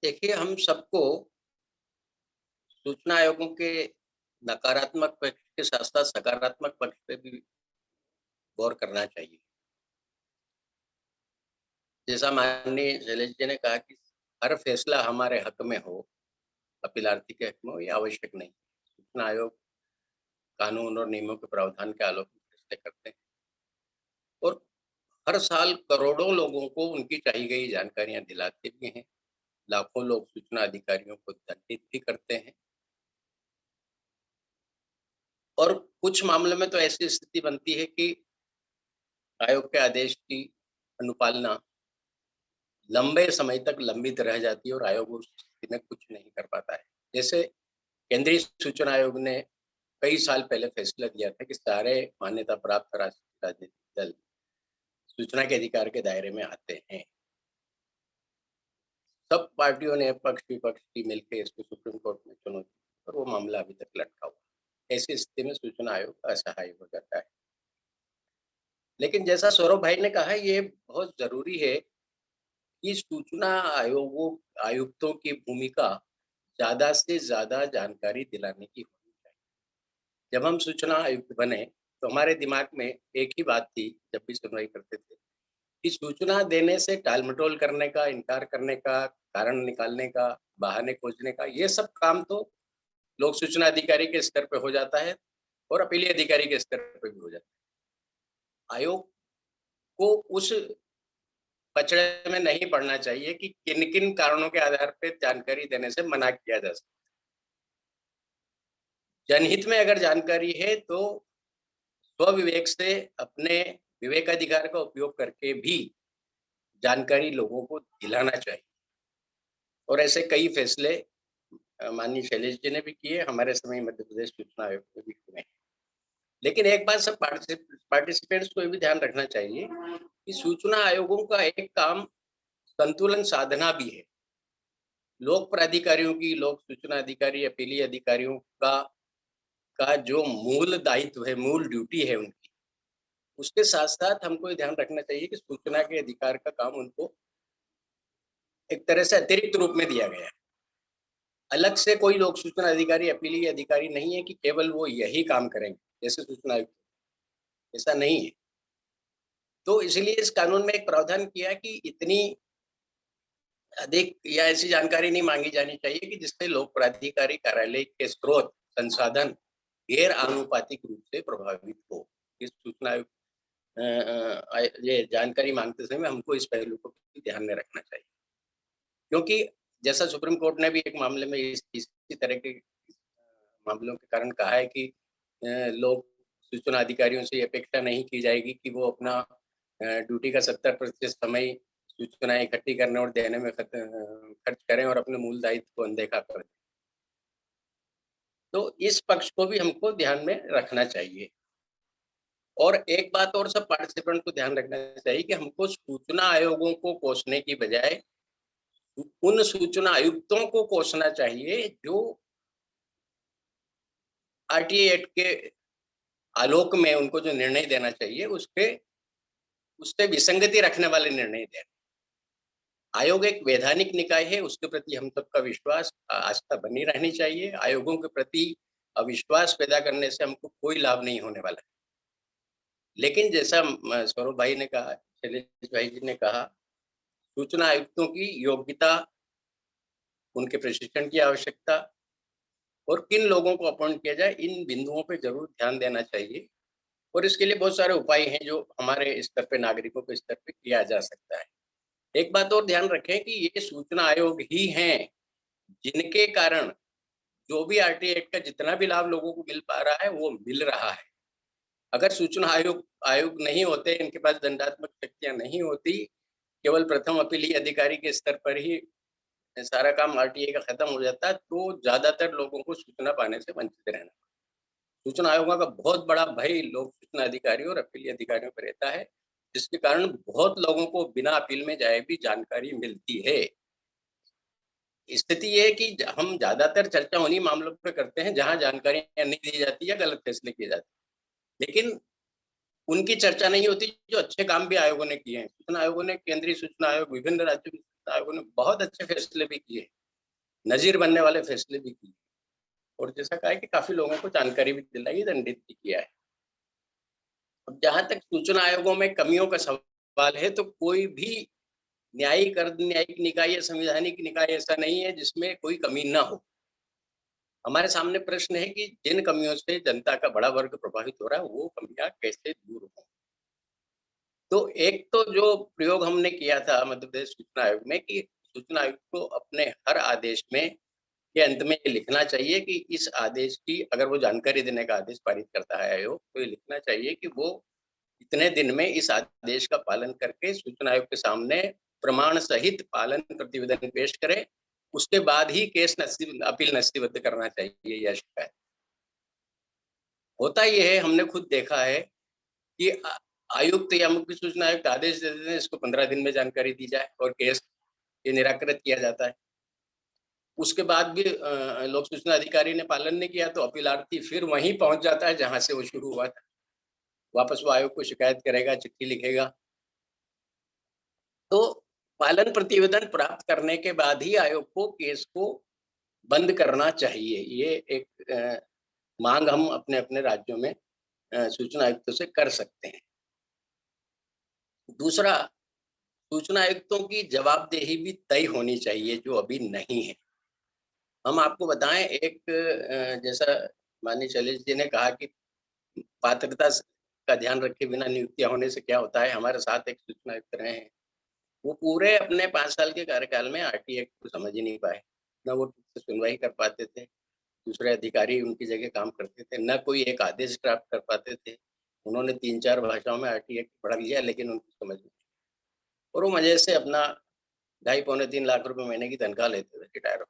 देखिए, हम सबको सूचना आयोगों के नकारात्मक पक्ष के साथ-साथ सकारात्मक पक्ष पे भी गौर करना चाहिए। जैसा माननीय शैलेश जी ने कहा कि हर फैसला हमारे हक में हो, अपीलार्थी के हक में हो, ये आवश्यक नहीं। सूचना आयोग कानून और नियमों के प्रावधान के आलोक में फैसले करते हैं और हर साल करोड़ों लोगों को उनकी चाहिए गई जानकारियाँ दिलाते भी हैं। लाखों लोग सूचना अधिकारियों को दंडित भी करते हैं और कुछ मामलों में तो ऐसी स्थिति बनती है कि आयोग के आदेश की अनुपालना लंबे समय तक लंबित रह जाती है और आयोग उस स्थिति में कुछ नहीं कर पाता है। जैसे केंद्रीय सूचना आयोग ने कई साल पहले फैसला दिया था कि सारे मान्यता प्राप्त राष्ट्रीय राजनीतिक दल सूचना के अधिकार के दायरे में आते हैं। सब पार्टियों ने पक्ष विपक्ष की मिलकर इसको सुप्रीम कोर्ट में चुनौती दी और वो मामला अभी तक लटका हुआ है। ऐसी स्थिति में सूचना आयोग असहाय हो जाता है। लेकिन जैसा सौरभ भाई ने कहा, ये बहुत ज़रूरी है कि सूचना आयुक्तों की भूमिका ज़्यादा से ज़्यादा जानकारी दिलाने की होनी चाहिए। जब हम सूचना आयुक्त बने, तो हमारे दिमाग में एक ही बात थी, जब भी सुनवाई करते थे, कि सूचना देने से टाल-मटोल करने का, इनकार करने का, कारण निकालने का, बहाने खोजने का, ये सब काम तो लोक सूचना अधिकारी के स्तर पे हो जाता है और अपीलीय अधिकारी के स्तर पे भी हो जाता है। आयोग को उस पचड़े में नहीं पड़ना चाहिए कि किन-किन कारणों के आधार पे जानकारी देने से मना किया जा सकता है। जनहित में अगर जानकारी है तो स्वविवेक से अपने विवेकाधिकार का उपयोग करके भी जानकारी लोगों को दिलाना चाहिए और ऐसे कई फैसले माननीय शैलेश जी ने भी किए, हमारे समय मध्य प्रदेश सूचना आयोग में भी हुए हैं। लेकिन एक बात सब पार्टिसिपेंट्स को ये भी ध्यान रखना चाहिए कि सूचना आयोगों का एक काम संतुलन साधना भी है। लोक प्राधिकारियों की, लोक सूचना अधिकारी, अपीलीय अधिकारियों का जो मूल दायित्व है, मूल ड्यूटी है उनकी, उसके साथ-साथ हमको ये ध्यान रखना चाहिए कि सूचना के अधिकार का काम उनको एक तरह से अतिरिक्त रूप में दिया गया है। अलग से कोई लोक सूचना अधिकारी, अपीलीय अधिकारी नहीं है कि केवल वो यही काम करेंगे, जैसे सूचना आयुक्त, ऐसा नहीं है। तो इसीलिए इस कानून में एक प्रावधान किया कि इतनी अधिक या ऐसी जानकारी नहीं माँगी जानी चाहिए कि जिससे लोक प्राधिकारी कार्यालय के स्रोत, संसाधन गैर आनुपातिक रूप से प्रभावित हो। इस सूचना आयुक्त ये जानकारी माँगते समय हमको इस पहलू को भी ध्यान में रखना चाहिए। क्योंकि जैसा सुप्रीम कोर्ट ने भी एक मामले में इसी तरह के मामलों के कारण कहा है कि लोक सूचना अधिकारियों से ये अपेक्षा नहीं की जाएगी कि वो अपना ड्यूटी का 70% समय सूचनाएँ इकट्ठी करने और देने में खर्च करें और अपने मूल दायित्व को अनदेखा कर दें। तो इस पक्ष को भी हमको ध्यान में रखना चाहिए। और एक बात और सब पार्टिसिपेंट को ध्यान रखना चाहिए कि हमको सूचना आयोगों को कोसने की बजाय उन सूचना आयुक्तों को कोसना चाहिए जो आरटीआई एक्ट के आलोक में उनको जो निर्णय देना चाहिए उससे विसंगति रखने वाले निर्णय दें। आयोग एक वैधानिक निकाय है, उसके प्रति हम सबका विश्वास आस्था बनी रहनी चाहिए। आयोगों के प्रति अविश्वास पैदा करने से हमको कोई लाभ नहीं होने वाला है। लेकिन जैसा सौरभ भाई ने कहा, शैलेश भाई जी ने कहा, सूचना आयुक्तों की योग्यता, उनके प्रशिक्षण की आवश्यकता और किन लोगों को अपॉइंट किया जाए, इन बिंदुओं पे ज़रूर ध्यान देना चाहिए और इसके लिए बहुत सारे उपाय हैं जो हमारे स्तर पे, नागरिकों के स्तर पे किया जा सकता है। एक बात और ध्यान रखें कि ये सूचना आयोग ही हैं, जिनके कारण जो भी आरटीआई एक्ट का जितना भी लाभ लोगों को मिल पा रहा है, वो मिल रहा है। अगर सूचना आयोग आयोग नहीं होते, इनके पास दंडात्मक शक्तियाँ नहीं होती, केवल प्रथम अपीलीय अधिकारी के स्तर पर ही सारा काम आरटीआई का खत्म हो जाता, तो ज़्यादातर लोगों को सूचना पाने से वंचित रहना। सूचना आयोगों का बहुत बड़ा भय लोक सूचना अधिकारियों और अपीलीय अधिकारियों पर रहता है, जिसके कारण बहुत लोगों को बिना अपील में जाए भी जानकारी मिलती है। स्थिति ये है कि हम ज़्यादातर चर्चा उन्हीं मामलों पे करते हैं जहाँ जानकारियाँ नहीं दी जाती या गलत फैसले किए जाते हैं। लेकिन उनकी चर्चा नहीं होती जो अच्छे काम भी आयोगों ने किए हैं। सूचना आयोगों ने, केंद्रीय सूचना आयोग विभिन्न राज्यों में आयोग ने बहुत अच्छे फैसले भी किए, नज़ीर बनने वाले फैसले भी किए और जैसा कहा है कि काफ़ी लोगों को जानकारी भी दिलाई, दंडित भी किया है। अब जहाँ तक सूचना आयोगों में कमियों का सवाल है, तो कोई भी न्यायिक, अर्धन्यायिक निकाय या संवैधानिक निकाय ऐसा नहीं है जिसमें कोई कमी ना हो। हमारे सामने प्रश्न है कि जिन कमियों से जनता का बड़ा वर्ग प्रभावित हो रहा है, वो कमियाँ कैसे दूर हों? तो एक तो जो प्रयोग हमने किया था मध्य प्रदेश सूचना आयोग में कि सूचना आयुक्त को अपने हर आदेश में के अंत में ये लिखना चाहिए कि इस आदेश की, अगर वो जानकारी देने का आदेश पारित करता है आयोग, तो ये लिखना चाहिए कि वो इतने दिन में इस आदेश का पालन करके सूचना आयोग के सामने प्रमाण सहित पालन प्रतिवेदन पेश करे। उसके बाद ही केस अपील नस्तीबद्ध करना चाहिए या शिकायत। होता ये है, हमने खुद देखा है कि आयुक्त या मुख्य सूचना आयुक्त आदेश दे देते हैं, इसको 15 दिन में जानकारी दी जाए और केस ये निराकृत किया जाता है। उसके बाद भी लोक सूचना अधिकारी ने पालन नहीं किया तो अपीलार्थी फिर वहीं पहुंच जाता है जहां से वो शुरू हुआ था। वापस वो आयोग को शिकायत करेगा, चिट्ठी लिखेगा। तो पालन प्रतिवेदन प्राप्त करने के बाद ही आयोग को केस को बंद करना चाहिए। ये एक मांग हम अपने-अपने राज्यों में सूचना आयुक्तों से कर सकते हैं। दूसरा, सूचना आयुक्तों की जवाबदेही भी तय होनी चाहिए, जो अभी नहीं है। हम आपको बताएँ, एक जैसा माननीय शैलेश जी ने कहा कि पात्रता का ध्यान रखे बिना नियुक्तियाँ होने से क्या होता है, हमारे साथ एक सूचना आयुक्त रहे हैं। वो पूरे अपने 5 साल के कार्यकाल में आरटी एक्ट को समझ ही नहीं पाए। ना वो ठीक से सुनवाई कर पाते थे, दूसरे अधिकारी उनकी जगह काम करते थे, ना कोई एक आदेश ड्राफ्ट कर पाते थे। उन्होंने 3-4 भाषाओं में आरटी एक्ट पढ़ लिया लेकिन उनको समझ नहीं, और वो मज़े से अपना ढाई पौने 3 लाख रुपए महीने की तनख्वाह लेते थे, रिटायर हो।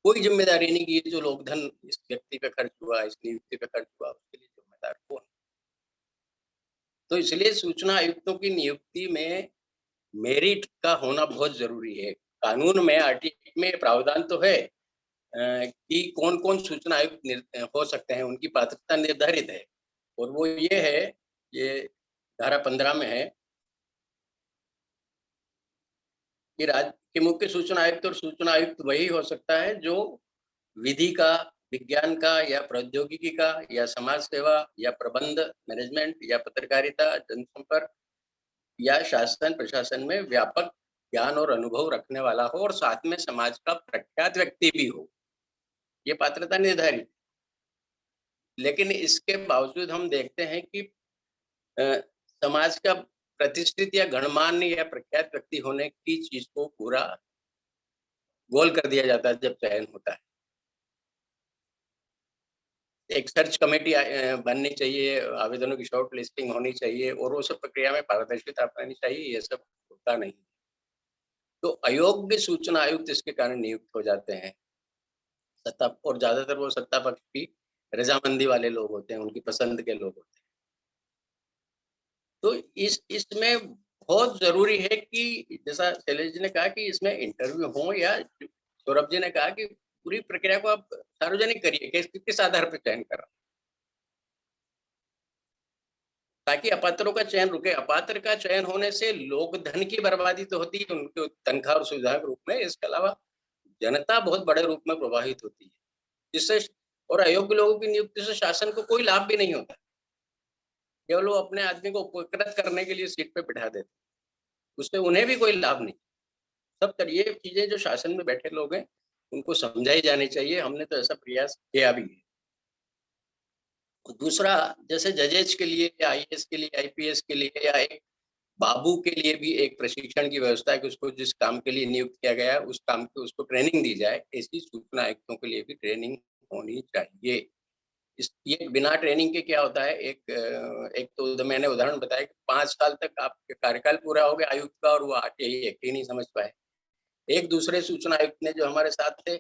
कोई ज़िम्मेदारी नहीं कि ये जो लोकधन इस व्यक्ति पे खर्च हुआ, इस नियुक्ति पे खर्च हुआ, उसके लिए ज़िम्मेदार कौन? तो इसलिए सूचना आयुक्तों की नियुक्ति में मेरिट का होना बहुत ज़रूरी है। कानून में आरटीआई में प्रावधान तो है कि कौन-कौन सूचना आयुक्त हो सकते हैं, उनकी पात्रता निर्धारित है और वो ये है, ये धारा 15 में है कि राज्य के मुख्य सूचना आयुक्त और सूचना आयुक्त वही हो सकता है जो विधि का, विज्ञान का या प्रौद्योगिकी का या समाज सेवा या प्रबंध, मैनेजमेंट या पत्रकारिता, जनसंपर्क या शासन प्रशासन में व्यापक ज्ञान और अनुभव रखने वाला हो और साथ में समाज का प्रख्यात व्यक्ति भी हो। ये पात्रता निर्धारित। लेकिन इसके बावजूद हम देखते हैं कि अ, समाज का प्रतिष्ठित या गणमान्य या प्रख्यात व्यक्ति होने की चीज को पूरा गोल कर दिया जाता है जब चयन होता है। एक सर्च कमेटी बननी चाहिए, आवेदनों की शॉर्ट लिस्टिंग होनी चाहिए और वो सब प्रक्रिया में पारदर्शिता अपनानी चाहिए, ये सब होता नहीं। तो अयोग्य सूचना आयुक्त इसके कारण नियुक्त हो जाते हैं। सत्ता, और ज़्यादातर वो सत्ता पक्ष की रज़ामंदी वाले लोग होते हैं, उनकी पसंद के लोग होते हैं। तो इसमें बहुत ज़रूरी है कि जैसा शैलेश जी ने कहा कि इसमें इंटरव्यू हो, या सौरभ जी ने कहा कि पूरी प्रक्रिया को आप सार्वजनिक करिए, किस आधार पर चयन कर रहा है, ताकि अपात्रों का चयन रुके। अपात्र का चयन होने से लोक धन की बर्बादी तो होती है, उनके तनख्वाह और सुविधा के रूप में, इसके अलावा जनता बहुत बड़े रूप में प्रभावित होती है। जिससे और अयोग्य लोगों की नियुक्ति से शासन को कोई लाभ भी नहीं होता। केवल वो अपने आदमी को उपकृत करने के लिए सीट पे बिठा देते, उससे उन्हें भी कोई लाभ नहीं। सब तर ये चीज़ें जो शासन में बैठे लोग हैं, उनको समझाई जानी चाहिए। हमने तो ऐसा प्रयास किया भी है। दूसरा, जैसे जजेस के लिए या आईएएस के लिए, आईपीएस के लिए या एक बाबू के लिए भी एक प्रशिक्षण की व्यवस्था है कि उसको जिस काम के लिए नियुक्त किया गया है, उस काम की उसको ट्रेनिंग दी जाए। ऐसी सूचना आयुक्तों के लिए भी ट्रेनिंग होनी चाहिए। इस ये बिना ट्रेनिंग के क्या होता है, एक तो मैंने उदाहरण बताया कि 5 साल तक आपके कार्यकाल पूरा हो गया आयुक्त का और वो आरटीआई एक्ट ही नहीं समझ पाए। एक दूसरे सूचना आयुक्त ने जो हमारे साथ थे,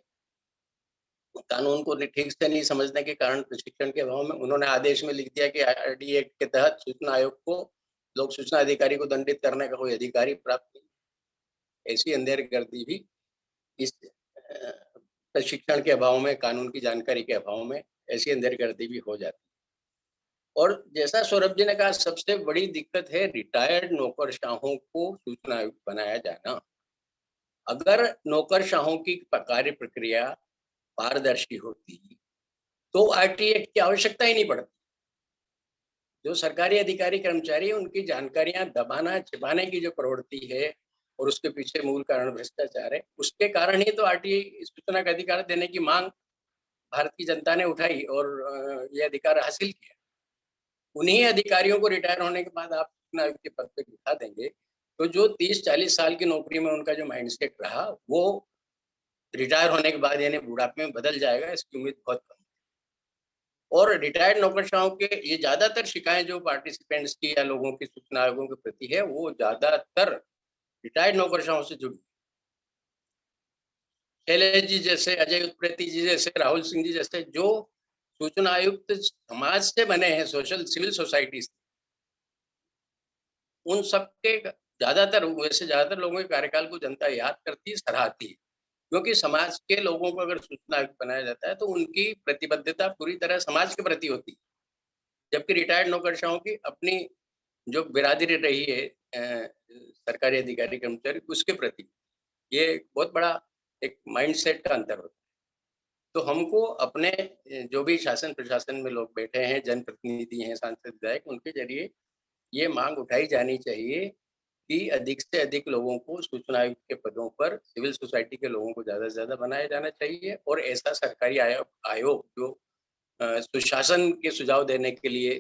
कानून को ठीक से नहीं समझने के कारण प्रशिक्षण के अभाव में उन्होंने आदेश में लिख दिया कि आरटीआई एक्ट के तहत सूचना आयोग को लोक सूचना अधिकारी को दंडित करने का कोई अधिकारी प्राप्त नहीं। ऐसी अंधेरगर्दी भी इस प्रशिक्षण के अभाव में, कानून की जानकारी के अभाव में ऐसी अंधेरगर्दी भी हो जाती है। और जैसा सौरभ जी ने कहा, सबसे बड़ी दिक्कत है रिटायर्ड नौकरशाहों को सूचना आयुक्त बनाया जाना। अगर नौकरशाहों की कार्य प्रक्रिया पारदर्शी होती, तो आरटीआई एक्ट की आवश्यकता ही नहीं पड़ती। जो सरकारी अधिकारी कर्मचारी हैं, उनकी जानकारियां दबाना छिपाने की जो प्रवृत्ति है और उसके पीछे मूल कारण भ्रष्टाचार है, उसके कारण ही तो आरटीआई सूचना का अधिकार देने की मांग भारत की जनता ने उठाई और ये अधिकार हासिल किया। उन्हीं अधिकारियों को रिटायर होने के बाद आप सूचना आयोग के पद पे बिठा देंगे, तो जो 30-40 साल की नौकरी में उनका जो माइंडसेट रहा, वो रिटायर होने के बाद यानी बुढ़ापे में बदल जाएगा, इसकी उम्मीद बहुत कम। और रिटायर्ड नौकरशाहों के ये ज़्यादातर शिकायत जो पार्टिसिपेंट्स की या लोगों की सूचना आयोगों के प्रति है, वो ज़्यादातर रिटायर्ड नौकरशाहों से जुड़ी। शैलेश जी जैसे, अजय उत्प्रेती जी जैसे, राहुल सिंह जी जैसे जो सूचना आयुक्त समाज से बने हैं, सोशल सिविल सोसाइटीज़, उन सबके ज़्यादातर लोगों के कार्यकाल को जनता याद करती है, सराहती है। क्योंकि समाज के लोगों को अगर सूचना आयुक्त बनाया जाता है, तो उनकी प्रतिबद्धता पूरी तरह समाज के प्रति होती है। जबकि रिटायर्ड नौकरशाहों की अपनी जो बिरादरी रही है सरकारी अधिकारी कर्मचारी उसके प्रति, ये बहुत बड़ा एक माइंडसेट का अंतर होता है। तो हमको अपने जो भी शासन प्रशासन में लोग बैठे हैं, जनप्रतिनिधि हैं, सांसद विधायक, उनके ज़रिए ये माँग उठाई जानी चाहिए कि अधिक से अधिक लोगों को सूचना आयुक्त के पदों पर सिविल सोसाइटी के लोगों को ज़्यादा से ज़्यादा बनाया जाना चाहिए और ऐसा सरकारी आयोग आयोग जो सुशासन के सुझाव देने के लिए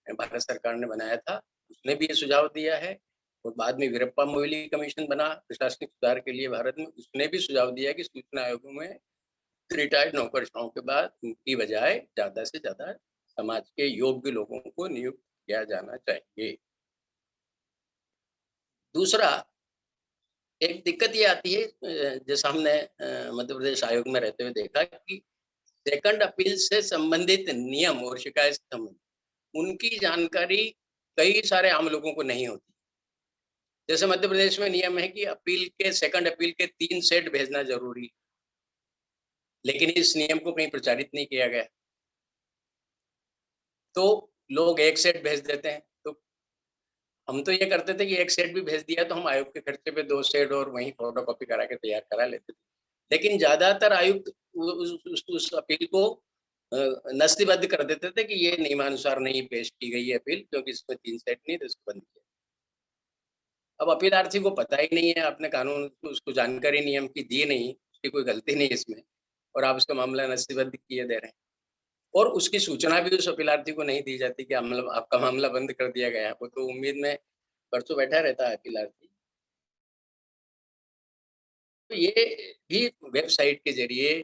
भारत सरकार ने बनाया था, उसने भी ये सुझाव दिया है और बाद में वीरप्पा मोइली कमीशन बना प्रशासनिक सुधार के लिए भारत में, उसने भी सुझाव दिया कि सूचना आयोगों में रिटायर्ड नौकरशाहों के बाद उनकी बजाय ज़्यादा से ज़्यादा समाज के योग्य लोगों को नियुक्त किया जाना चाहिए। दूसरा, एक दिक्कत ये आती है जैसा हमने मध्य प्रदेश आयोग में रहते हुए देखा कि सेकंड अपील से संबंधित नियम और शिकायत से संबंधित उनकी जानकारी कई सारे आम लोगों को नहीं होती। जैसे मध्य प्रदेश में नियम है कि सेकंड अपील के 3 सेट भेजना ज़रूरी है, लेकिन इस नियम को कहीं प्रचारित नहीं किया गया। तो लोग 1 सेट भेज देते हैं, तो हम तो ये करते थे कि 1 सेट भी भेज दिया तो हम आयोग के खर्चे पे 2 सेट और वहीं फोटोकॉपी करा के तैयार करा लेते थे। लेकिन ज़्यादातर आयुक्त उ उस अपील को नस्तीबद्ध कर देते थे कि ये नियमानुसार नहीं पेश की गई है अपील क्योंकि इसमें 3 सेट नहीं तो इसको बंद किया। अब अपीलार्थी को पता ही नहीं है, आपने कानून उसको जानकारी नियम की दी नहीं, उसकी कोई गलती नहीं इसमें और आप उसका मामला नस्तीबद्ध किए दे रहे हैं। और उसकी सूचना भी उस अपीलार्थी को नहीं दी जाती कि मतलब आपका मामला बंद कर दिया गया है, वो तो उम्मीद में बरसों बैठा रहता है अपीलार्थी। तो ये भी वेबसाइट के ज़रिए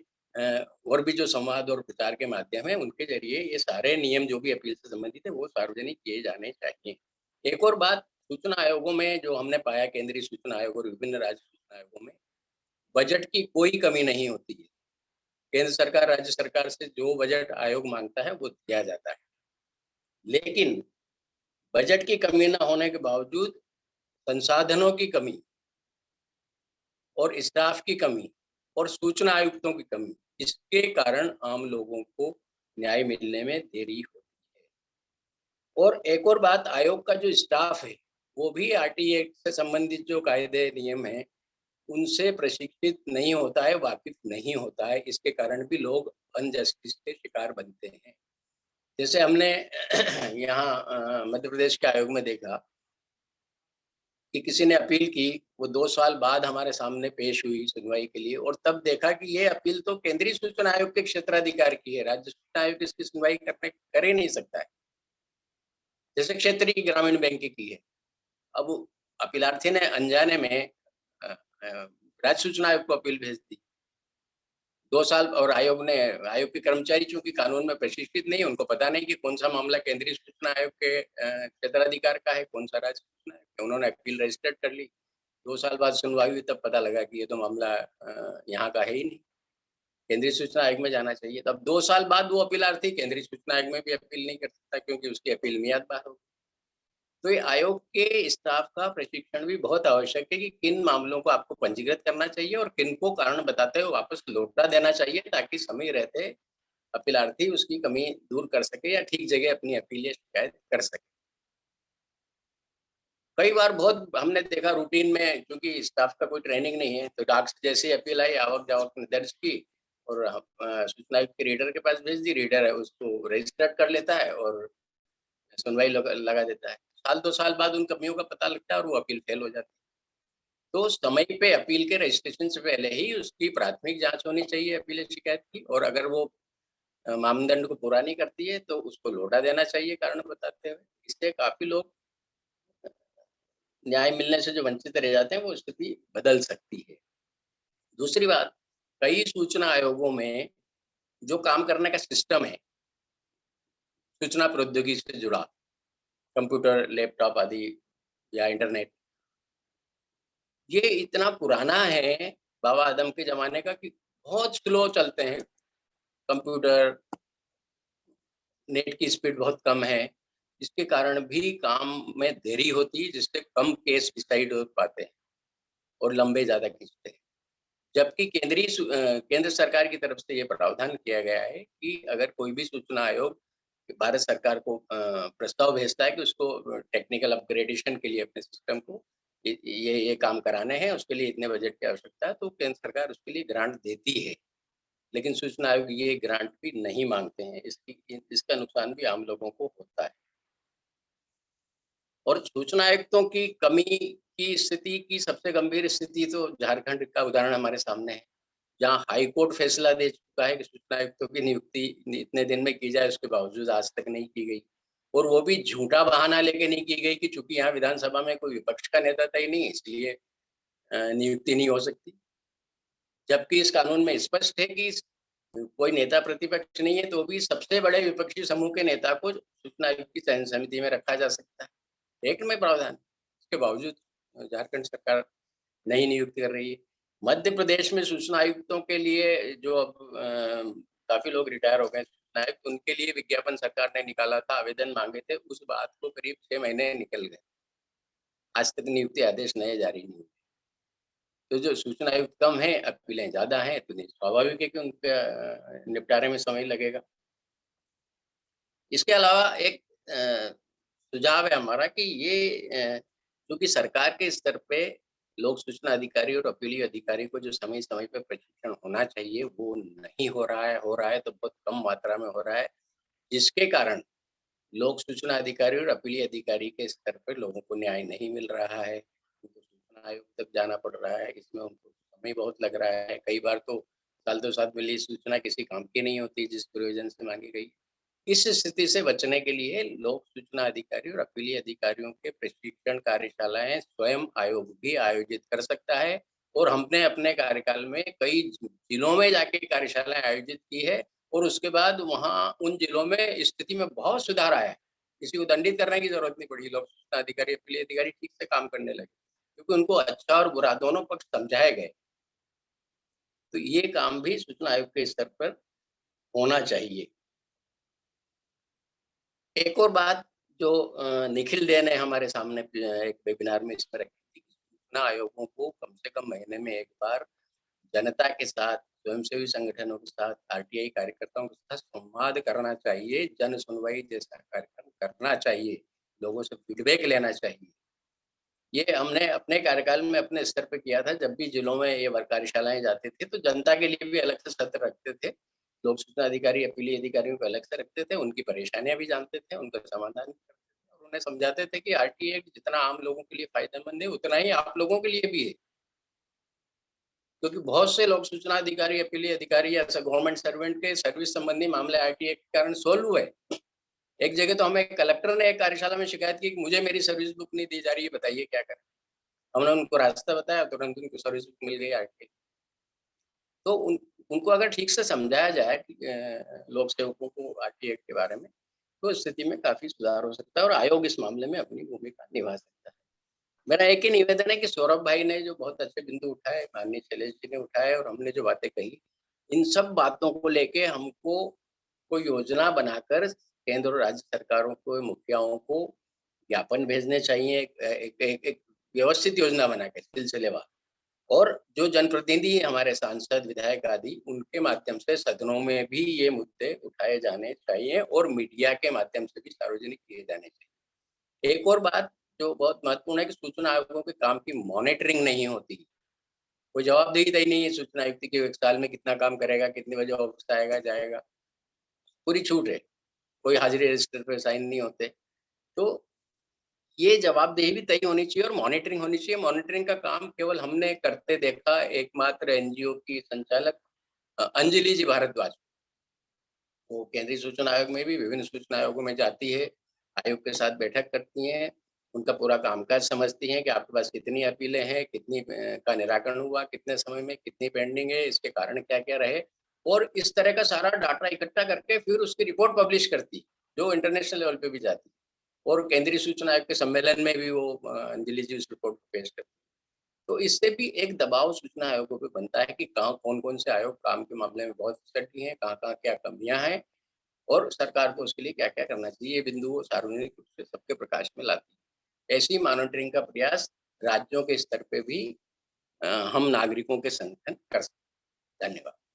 और भी जो संवाद और प्रचार के माध्यम हैं, उनके ज़रिए ये सारे नियम जो भी अपील से संबंधित है, वो सार्वजनिक किए जाने चाहिए। एक और बात सूचना आयोगों में जो हमने पाया केंद्रीय सूचना आयोग और विभिन्न राज्य सूचना आयोगों में, बजट की कोई कमी नहीं होती है। केंद्र सरकार, राज्य सरकार से जो बजट आयोग माँगता है, वो दिया जाता है। लेकिन बजट की कमी ना होने के बावजूद संसाधनों की कमी और स्टाफ की कमी और सूचना आयुक्तों की कमी, इसके कारण आम लोगों को न्याय मिलने में देरी होती है। और एक और बात आयोग का जो स्टाफ है, वो भी आरटीआई एक्ट से संबंधित जो कायदे नियम हैं, उनसे प्रशिक्षित नहीं होता है, वाकिफ़ नहीं होता है, इसके कारण भी लोग अनजस्टिस के शिकार बनते हैं। जैसे हमने यहाँ मध्य प्रदेश के आयोग में देखा कि किसी ने अपील की, वो 2 साल बाद हमारे सामने पेश हुई सुनवाई के लिए और तब देखा कि ये अपील तो केंद्रीय सूचना आयोग के क्षेत्राधिकार की है, राज्य सूचना आयोग इसकी सुनवाई कर ही नहीं सकता है। जैसे क्षेत्रीय ग्रामीण बैंक की है। अब अपीलार्थी ने अनजाने में अ राज्य सूचना आयोग को अपील भेज दी। 2 साल और आयोग के कर्मचारी चूँकि कानून में प्रशिक्षित नहीं, उनको पता नहीं कि कौन-सा मामला केंद्रीय सूचना आयोग के क्षेत्राधिकार का है, कौन-सा राज्य सूचना आयोग का। उन्होंने अपील रजिस्टर्ड कर ली। 2 साल बाद सुनवाई हुई तब पता लगा कि ये तो मामला यहाँ का है ही नहीं, केंद्रीय सूचना आयोग में जाना चाहिए। तब 2 साल बाद वो अपीलार्थी केंद्रीय सूचना आयोग में भी अपील नहीं कर सकता क्योंकि उसकी अपील मियाद पार हो गई। तो ये आयोग के स्टाफ का प्रशिक्षण भी बहुत आवश्यक है कि किन मामलों को आपको पंजीकृत करना चाहिए और किन को कारण बताते हुए वापस लौटा देना चाहिए ताकि समय रहते अपीलार्थी उसकी कमी दूर कर सके या ठीक जगह अपनी अपील या शिकायत कर सके। कई बार बहुत हमने देखा रूटीन में, क्योंकि स्टाफ का कोई ट्रेनिंग नहीं है, तो डाक से जैसे अपील आई, आवक-जावक ने दर्ज की और सूचना आयुक्त के रीडर के पास भेज दी, रीडर है उसको रजिस्टर्ड कर लेता है और सुनवाई लगा देता है। साल 2 साल बाद उन कमियों का पता लगता है और वो अपील फेल हो जाती है। तो समय पे अपील के रजिस्ट्रेशन से पहले ही उसकी प्राथमिक जाँच होनी चाहिए अपील या शिकायत की, और अगर वो मानदंड को पूरा नहीं करती है तो उसको लौटा देना चाहिए कारण बताते हुए। इससे काफ़ी लोग न्याय मिलने से जो वंचित रह जाते हैं, वो स्थिति बदल सकती है। दूसरी बात, कई सूचना आयोगों में जो काम करने का सिस्टम है, सूचना प्रौद्योगिकी से जुड़ा, कंप्यूटर, लैपटॉप आदि या इंटरनेट, ये इतना पुराना है, बाबा आदम के ज़माने का, कि बहुत स्लो चलते हैं। कंप्यूटर, नेट की स्पीड बहुत कम है, जिसके कारण भी काम में देरी होती है, जिससे कम केस डिसाइड हो पाते हैं और लंबे ज़्यादा खींचते हैं। जबकि केंद्र सरकार की तरफ से ये प्रावधान किया गया है कि अगर कोई भी सूचना आयोग भारत सरकार को प्रस्ताव भेजता है कि उसको टेक्निकल अपग्रेडेशन के लिए अपने सिस्टम को ये काम कराने हैं, उसके लिए इतने बजट की आवश्यकता है, तो केंद्र सरकार उसके लिए ग्रांट देती है। लेकिन सूचना आयोग ये ग्रांट भी नहीं माँगते हैं। इसका नुकसान भी आम लोगों को होता है। और सूचना आयुक्तों की कमी की स्थिति की सबसे गंभीर स्थिति तो झारखंड का उदाहरण हमारे सामने है। जहाँ हाई कोर्ट फैसला दे चुका है कि सूचना आयुक्तों की नियुक्ति इतने दिन में की जाए, उसके बावजूद आज तक नहीं की गई। और वो भी झूठा बहाना लेके नहीं की गई कि चूँकि यहाँ विधानसभा में कोई विपक्ष का नेता तय नहीं है, इसलिए नियुक्ति नहीं हो सकती। जबकि इस कानून में स्पष्ट है कि कोई नेता प्रतिपक्ष नहीं है, तो भी सबसे बड़े विपक्षी समूह के नेता को सूचना आयोग की चयन समिति में रखा जा सकता है। एक में प्रावधान, इसके बावजूद झारखंड सरकार नहीं नियुक्त कर रही है। मध्य प्रदेश में सूचना आयुक्तों के लिए जो अब काफ़ी लोग रिटायर हो गए सूचना आयुक्त, उनके लिए विज्ञापन सरकार ने निकाला था, आवेदन माँगे थे, उस बात को करीब 6 महीने निकल गए। आज तक नियुक्ति आदेश नए जारी नहीं हुए। तो जो सूचना आयुक्त कम है, अपीलें ज़्यादा हैं, तो स्वाभाविक है कि उनके निपटारे में समय लगेगा। इसके अलावा एक सुझाव है हमारा कि ये चूँकि सरकार के स्तर पे लोक सूचना अधिकारी और अपीलीय अधिकारी को जो समय-समय पे प्रशिक्षण होना चाहिए, वो नहीं हो रहा है तो बहुत कम मात्रा में हो रहा है, जिसके कारण लोक सूचना अधिकारी और अपीलीय अधिकारी के स्तर पे लोगों को न्याय नहीं मिल रहा है। उनको सूचना आयोग तक जाना पड़ रहा है, इसमें उनको समय बहुत लग रहा है। कई बार तो साल 2 साल मिली सूचना किसी काम की नहीं होती, जिस प्रयोजन से माँगी गई। इस स्थिति से बचने के लिए लोक सूचना अधिकारी और अपीलीय अधिकारियों के प्रशिक्षण कार्यशालाएँ स्वयं आयोग भी आयोजित कर सकता है, और हमने अपने कार्यकाल में कई जिलों में जाके कार्यशालाएँ आयोजित की है और उसके बाद वहाँ उन जिलों में स्थिति में बहुत सुधार आया है। किसी को दंडित करने की ज़रूरत नहीं पड़ी, लोक सूचना अधिकारी, अपीलीय अधिकारी ठीक से काम करने लगे, क्योंकि उनको अच्छा और बुरा दोनों पक्ष समझाए गए। तो ये काम भी सूचना आयोग के स्तर पर होना चाहिए। एक और बात जो निखिल डे ने हमारे सामने एक वेबिनार में इसमें रखी थी कि सूचना आयोगों को कम से कम महीने में एक बार जनता के साथ, स्वयंसेवी संगठनों के साथ, आरटीआई कार्यकर्ताओं के साथ संवाद करना चाहिए, जन सुनवाई जैसा कार्यक्रम करना चाहिए, लोगों से फीडबैक लेना चाहिए। ये हमने अपने कार्यकाल में अपने स्तर पे किया था, जब भी जिलों में ये कार्यशालाएँ जाते थे, तो जनता के लिए भी अलग से सत्र रखते थे। लोक सूचना अधिकारी, अपीलीय अधिकारियों को अलग से रखते थे, उनकी परेशानियाँ भी जानते थे, उनका समाधान भी करते थे और उन्हें समझाते थे कि आरटीआई जितना आम लोगों के लिए फ़ायदेमंद है, उतना ही आप लोगों के लिए भी है। क्योंकि बहुत से लोक सूचना अधिकारी, अपीलीय अधिकारी या गवर्नमेंट सर्वेंट के सर्विस संबंधी मामले आरटीआई के कारण सॉल्व हुए। एक जगह तो हमें कलेक्टर ने एक कार्यशाला में शिकायत की कि मुझे मेरी सर्विस बुक नहीं दी जा रही है, बताइए क्या करें? हमने उनको रास्ता बताया, तुरंत उनको सर्विस बुक मिल गई आके। तो उनको अगर ठीक से समझाया जाए लोक सेवकों को आरटीए के बारे में, तो स्थिति में काफ़ी सुधार हो सकता है और आयोग इस मामले में अपनी भूमिका निभा सकता है। मेरा एक ही निवेदन है कि सौरभ भाई ने जो बहुत अच्छे बिंदु उठाए, माननीय शैलेश जी ने उठाए और हमने जो बातें कही, इन सब बातों को लेके हमको कोई योजना बनाकर केंद्र और राज्य सरकारों को, मुखियाओं को ज्ञापन भेजने चाहिए, एक व्यवस्थित योजना बना के सिलसिलेवार। और जो जनप्रतिनिधि हैं हमारे सांसद, विधायक आदि, उनके माध्यम से सदनों में भी ये मुद्दे उठाए जाने चाहिए और मीडिया के माध्यम से भी सार्वजनिक किए जाने चाहिए। एक और बात, जो बहुत महत्वपूर्ण है कि सूचना आयोगों के काम की मॉनिटरिंग नहीं होती। कोई जवाबदेही तय नहीं है सूचना आयुक्त की, 1 साल में कितना काम करेगा, कितने बजे ऑफिस आएगा, जाएगा, पूरी छूट है। कोई हाज़िरी रजिस्टर पे साइन नहीं होते। तो ये जवाबदेही भी तय होनी चाहिए और मॉनिटरिंग होनी चाहिए। मॉनिटरिंग का काम केवल हमने करते देखा एकमात्र एनजीओ की संचालक अंजलि जी भारद्वाज। वो केंद्रीय सूचना आयोग में भी विभिन्न सूचना आयोगों में जाती है, आयोग के साथ बैठक करती हैं, उनका पूरा कामकाज समझती हैं कि आपके पास कितनी अपीलें हैं, कितनी का निराकरण हुआ, कितने समय में, कितनी पेंडिंग है, इसके कारण क्या-क्या रहे और इस तरह का सारा डाटा इकट्ठा करके फिर उसकी रिपोर्ट पब्लिश करती, जो इंटरनेशनल लेवल पे भी जाती। और केंद्रीय सूचना आयोग के सम्मेलन में भी वो अंजलि जी उस रिपोर्ट को पेश करती। तो इससे भी एक दबाव सूचना आयोगों पे बनता है कि कहाँ कौन-कौन से आयोग काम के मामले में बहुत फिसलती हैं, कहाँ-कहाँ क्या कमियाँ हैं और सरकार को उसके लिए क्या-क्या करना चाहिए, ये बिंदु वो सार्वजनिक रूप से सबके प्रकाश में लाती है। ऐसी मॉनिटरिंग का प्रयास राज्यों के स्तर पे भी हम नागरिकों के संगठन कर सकते हैं। धन्यवाद।